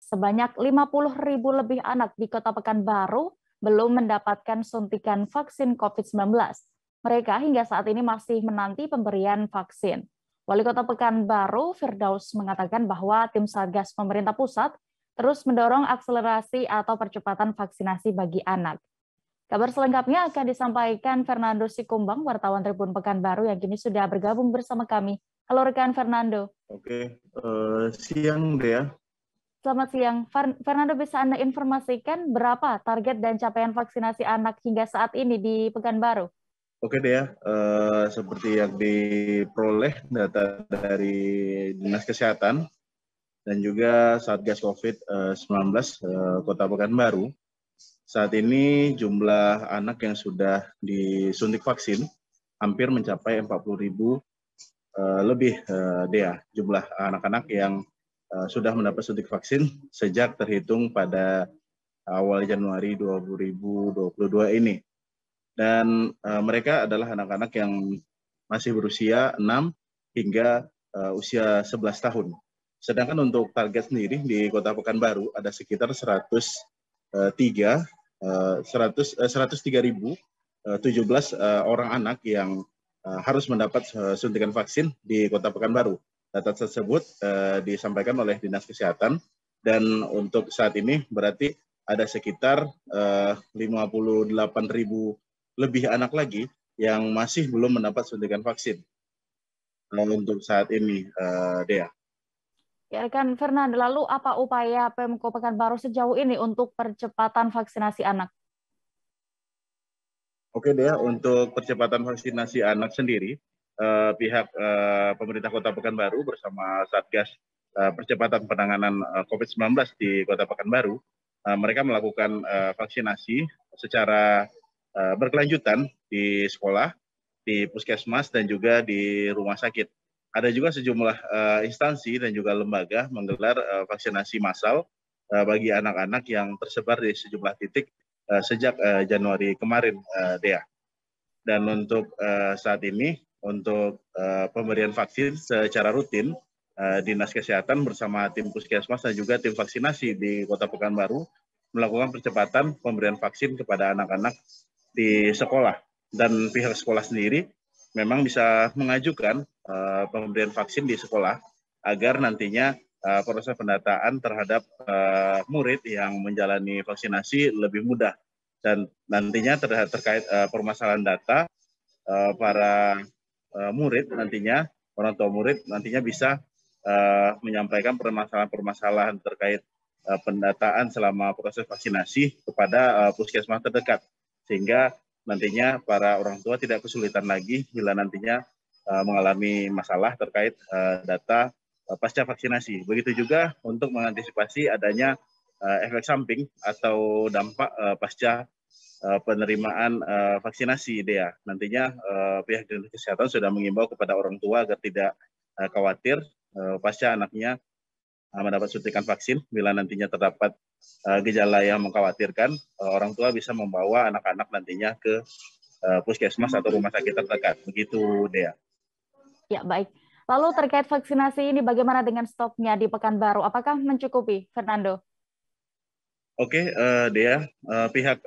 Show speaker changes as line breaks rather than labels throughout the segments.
sebanyak 50.000 lebih anak di Kota Pekanbaru belum mendapatkan suntikan vaksin COVID-19. Mereka hingga saat ini masih menanti pemberian vaksin. Wali Kota Pekanbaru, Firdaus, mengatakan bahwa tim Satgas pemerintah pusat terus mendorong akselerasi atau percepatan vaksinasi bagi anak. Kabar selengkapnya akan disampaikan Fernando Sikumbang, wartawan Tribun Pekanbaru yang kini sudah bergabung bersama kami. Halo rekan Fernando.
Oke, siang Dea.
Selamat siang. Fernando, bisa Anda informasikan berapa target dan capaian vaksinasi anak hingga saat ini di Pekanbaru?
Oke Dea, seperti yang diperoleh data dari Dinas Kesehatan dan juga Satgas COVID-19 Kota Pekanbaru, saat ini jumlah anak yang sudah disuntik vaksin hampir mencapai 40.000 lebih, Dea, jumlah anak-anak yang sudah mendapat suntik vaksin sejak terhitung pada awal Januari 2022 ini. Dan mereka adalah anak-anak yang masih berusia 6 hingga usia 11 tahun. Sedangkan untuk target sendiri di Kota Pekanbaru ada sekitar 103.017 orang anak yang harus mendapat suntikan vaksin di Kota Pekanbaru. Data tersebut disampaikan oleh Dinas Kesehatan, dan untuk saat ini berarti ada sekitar 58.000 lebih anak lagi yang masih belum mendapat suntikan vaksin untuk saat ini, Dea.
Ya kan Fernando, lalu apa upaya Pemko Pekanbaru sejauh ini untuk percepatan vaksinasi anak?
Oke Dea, untuk percepatan vaksinasi anak sendiri, pihak pemerintah Kota Pekanbaru bersama Satgas percepatan penanganan COVID-19 di Kota Pekanbaru, mereka melakukan vaksinasi secara berkelanjutan di sekolah, di puskesmas, dan juga di rumah sakit. Ada juga sejumlah instansi dan juga lembaga menggelar vaksinasi massal bagi anak-anak yang tersebar di sejumlah titik sejak Januari kemarin, Dea. Dan untuk saat ini, untuk pemberian vaksin secara rutin, Dinas Kesehatan bersama tim puskesmas dan juga tim vaksinasi di Kota Pekanbaru melakukan percepatan pemberian vaksin kepada anak-anak di sekolah, dan pihak sekolah sendiri memang bisa mengajukan pemberian vaksin di sekolah agar nantinya proses pendataan terhadap murid yang menjalani vaksinasi lebih mudah, dan nantinya terkait permasalahan data para murid, nantinya orang tua murid nantinya bisa menyampaikan permasalahan-permasalahan terkait pendataan selama proses vaksinasi kepada puskesmas terdekat, sehingga nantinya para orang tua tidak kesulitan lagi bila nantinya mengalami masalah terkait data pasca vaksinasi. Begitu juga untuk mengantisipasi adanya efek samping atau dampak pasca penerimaan vaksinasi, Dea. Nantinya pihak Dinas Kesehatan sudah mengimbau kepada orang tua agar tidak khawatir pasca anaknya mendapat suntikan vaksin. Bila nantinya terdapat gejala yang mengkhawatirkan, orang tua bisa membawa anak-anak nantinya ke puskesmas atau rumah sakit terdekat. Begitu, Dea.
Ya, baik. Lalu terkait vaksinasi ini bagaimana dengan stoknya di Pekanbaru? Apakah mencukupi, Fernando?
Oke, Dea, pihak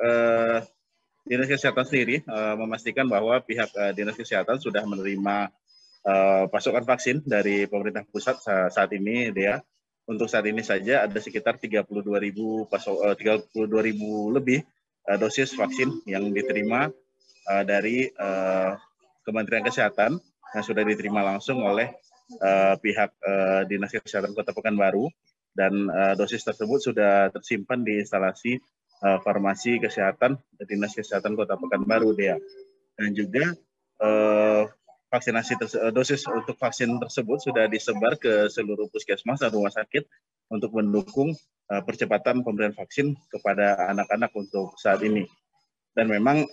Dinas Kesehatan sendiri memastikan bahwa pihak Dinas Kesehatan sudah menerima pasokan vaksin dari pemerintah pusat saat ini, Dea. Untuk saat ini saja ada sekitar 32.000 lebih dosis vaksin yang diterima dari Kementerian Kesehatan, yang sudah diterima langsung oleh pihak Dinas Kesehatan Kota Pekanbaru, dan dosis tersebut sudah tersimpan di instalasi farmasi kesehatan Dinas Kesehatan Kota Pekanbaru, Dea. Dan juga dosis untuk vaksin tersebut sudah disebar ke seluruh puskesmas dan rumah sakit untuk mendukung percepatan pemberian vaksin kepada anak-anak untuk saat ini. Dan memang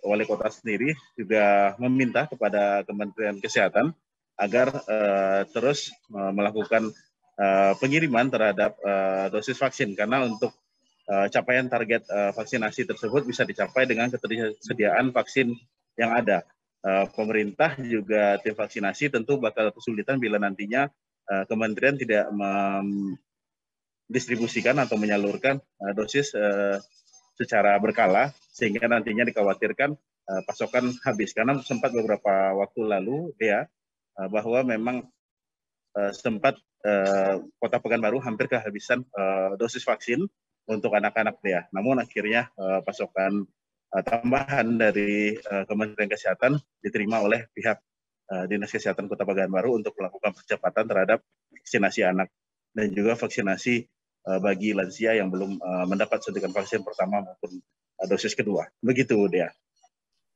Wali Kota sendiri juga meminta kepada Kementerian Kesehatan agar terus melakukan pengiriman terhadap dosis vaksin, karena untuk capaian target vaksinasi tersebut bisa dicapai dengan ketersediaan vaksin yang ada. Pemerintah juga tim vaksinasi tentu bakal kesulitan bila nantinya kementerian tidak mendistribusikan atau menyalurkan dosis secara berkala, sehingga nantinya dikhawatirkan pasokan habis. Karena sempat beberapa waktu lalu bahwa memang sempat Kota Pekanbaru hampir kehabisan dosis vaksin untuk anak-anak Namun akhirnya pasokan tambahan dari Kementerian Kesehatan diterima oleh pihak Dinas Kesehatan Kota Pekanbaru untuk melakukan percepatan terhadap vaksinasi anak dan juga vaksinasi bagi lansia yang belum mendapat suntikan vaksin pertama maupun dosis kedua. Begitu, Dea.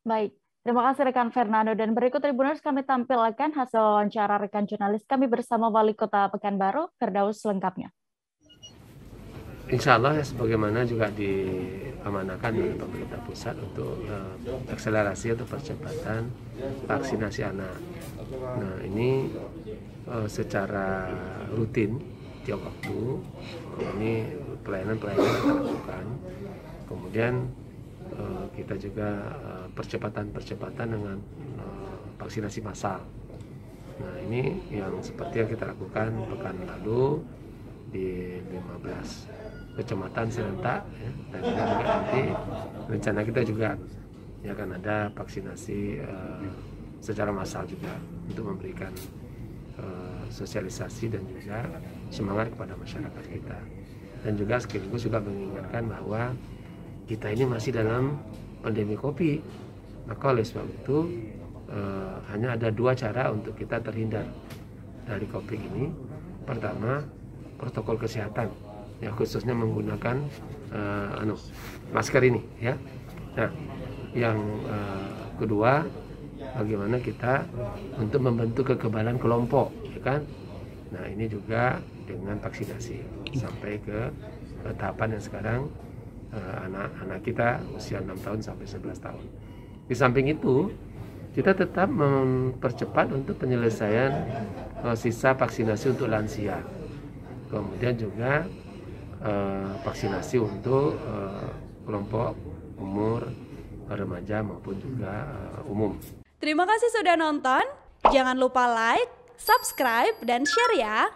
Baik, terima kasih rekan Fernando. Dan berikut Tribuners kami tampilkan hasil wawancara rekan jurnalis kami bersama Wali Kota Pekanbaru, Firdaus selengkapnya.
Insya Allah ya, sebagaimana juga diamanahkan oleh pemerintah pusat untuk akselerasi atau percepatan vaksinasi anak. Nah ini secara rutin tiap waktu ini pelayanan-pelayanan kita lakukan. Kemudian kita juga percepatan dengan vaksinasi massal. Nah ini yang seperti yang kita lakukan pekan lalu di 15 kecamatan serentak ya. Dan juga nanti rencana kita juga ya akan ada vaksinasi secara massal juga untuk memberikan sosialisasi dan juga semangat kepada masyarakat kita. Dan juga sekaligus juga mengingatkan bahwa kita ini masih dalam pandemi COVID. Maka oleh sebab itu hanya ada dua cara untuk kita terhindar dari COVID ini. Pertama, protokol kesehatan, ya khususnya menggunakan masker ini, ya. Nah, yang kedua, bagaimana kita untuk membentuk kekebalan kelompok, ya kan? Nah, ini juga dengan vaksinasi sampai ke tahapan yang sekarang anak-anak kita usia 6 tahun sampai 11 tahun. Di samping itu, kita tetap mempercepat untuk penyelesaian sisa vaksinasi untuk lansia. Kemudian juga vaksinasi untuk kelompok umur remaja maupun juga umum.
Terima kasih sudah nonton. Jangan lupa like, subscribe, dan share ya.